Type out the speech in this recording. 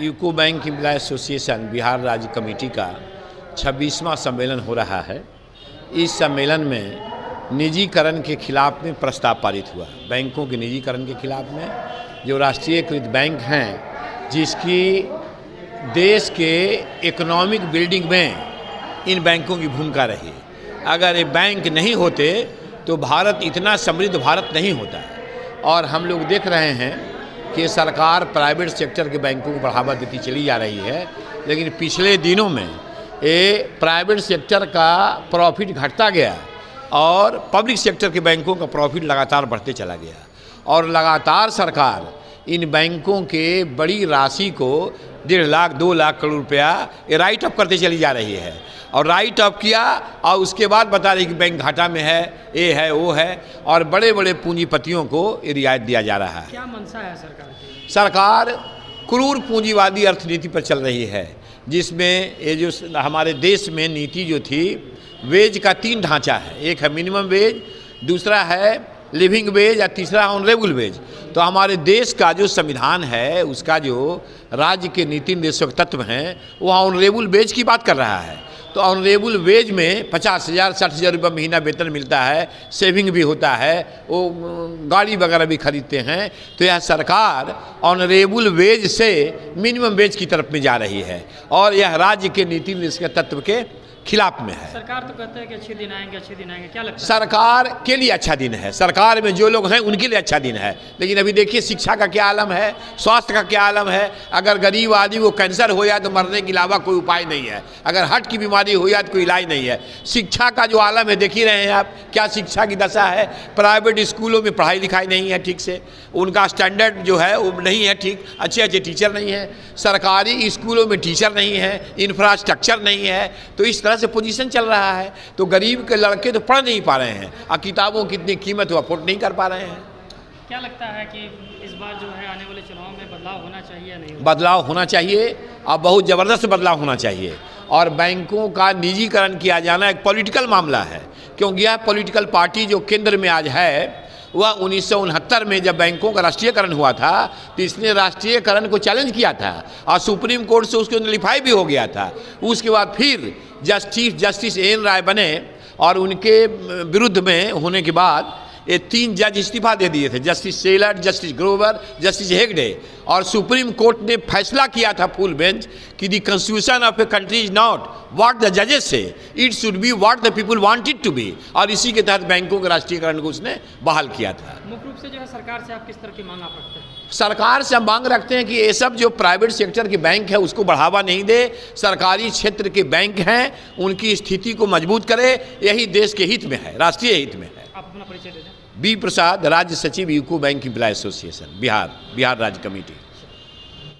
UCO bank employ association Bihar राज्य committee का 26वां सम्मेलन हो रहा है। इस सम्मेलन में निजीकरण के खिलाफ में प्रस्ताव पारित हुआ। बैंकों के निजीकरण के खिलाफ में जो राष्ट्रीयकृत बैंक हैं, जिसकी देश के इकोनॉमिक बिल्डिंग में इन बैंकों की भूमिका रही। अगर ये बैंक नहीं होते तो भारत इतना समृद्ध भारत नहीं होता। और हम लोग देख रहे हैं कि सरकार प्राइवेट सेक्टर के बैंकों को बढ़ावा देती चली जा रही है, लेकिन पिछले दिनों में ये प्राइवेट सेक्टर का प्रॉफिट घटता गया और पब्लिक सेक्टर के बैंकों का प्रॉफिट लगातार बढ़ते चला गया। और लगातार सरकार इन बैंकों के बड़ी राशि को 1.5 लाख 2 लाख करोड़ रुपया ये राइट ऑफ करते चली जा रही है। और राइट ऑफ किया और उसके बाद बता रही कि बैंक घाटा में है, ये है वो है, और बड़े बड़े पूंजीपतियों को ये रियायत दिया जा रहा है। क्या मंशा है सरकार की? सरकार क्रूर पूंजीवादी अर्थनीति पर चल रही है, जिसमें ये जो हमारे देश में नीति जो थी, वेज का 3 ढांचा है। एक है मिनिमम वेज, दूसरा है लिविंग वेज और तीसरा ऑनरेबल वेज। तो हमारे देश का जो संविधान है, उसका जो राज्य के नीति निर्देशक तत्व हैं, वो ऑनरेबल वेज की बात कर रहा है। तो ऑनरेबल वेज में 50,000 60,000 रुपये महीना वेतन मिलता है, सेविंग भी होता है, वो गाड़ी वगैरह भी खरीदते हैं। तो यह सरकार ऑनरेबल वेज से मिनिमम वेज की तरफ में जा रही है और यह राज्य के नीति निर्देशक तत्व के खिलाफ में है। सरकार तो कहते हैं कि अच्छे दिन आएंगे, अच्छे दिन आएंगे। क्या लगता है? सरकार के लिए अच्छा दिन है, सरकार में जो लोग हैं उनके लिए अच्छा दिन है। लेकिन अभी देखिए शिक्षा का क्या आलम है, स्वास्थ्य का क्या आलम है। अगर गरीब आदमी को कैंसर हो जाए तो मरने के अलावा कोई उपाय नहीं है। अगर हार्ट की बीमारी हो जाए तो कोई इलाज नहीं है। शिक्षा का जो आलम है देख ही रहे हैं आप, क्या शिक्षा की दशा है। प्राइवेट स्कूलों में पढ़ाई लिखाई नहीं है ठीक से, उनका स्टैंडर्ड जो है वो नहीं है ठीक, अच्छे अच्छे टीचर नहीं है। सरकारी स्कूलों में टीचर नहीं है, इंफ्रास्ट्रक्चर नहीं है। तो इस तरह से पोजीशन चल रहा है। तो गरीब के लड़के तो पढ़ नहीं पा रहे हैं और किताबों की इतनी कीमत वो अफोर्ड नहीं कर पा रहे हैं। क्या लगता है कि इस बार जो है आने वाले चुनाव में बदलाव होना चाहिए या नहीं? बदलाव होना चाहिए और बहुत ज़बरदस्त बदलाव होना चाहिए। और बैंकों का निजीकरण किया जाना एक पॉलिटिकल मामला है, क्योंकि यह पॉलिटिकल पार्टी जो केंद्र में आज है, वह 1969 में जब बैंकों का राष्ट्रीयकरण हुआ था तो इसने राष्ट्रीयकरण को चैलेंज किया था और सुप्रीम कोर्ट से उसको नलिफाई भी हो गया था। उसके बाद फिर जस्टिस एन राय बने और उनके विरुद्ध में होने के बाद ये 3 जज इस्तीफा दे दिए थे, justice Shelat, justice Grover, justice Hegde. और सुप्रीम कोर्ट ने फैसला किया था फुल बेंच कि the constitution of a country is not what the जजेस say, it should be what the people want it to be. और इसी के तहत बैंकों के राष्ट्रीयकरण को उसने बहाल किया था। मुख्य रूप से जो है सरकार से आप किस तरह की मांग आप रखते हैं? सरकार से हम मांग रखते हैं कि ये सब जो प्राइवेट सेक्टर के बैंक है उसको बढ़ावा नहीं दे, सरकारी क्षेत्र के बैंक हैं उनकी स्थिति को मजबूत करे। यही देश के हित में है, राष्ट्रीय हित में है। आप अपना परिचय दे दें। बी प्रसाद, राज्य सचिव UCO bank employ association Bihar राज्य कमेटी।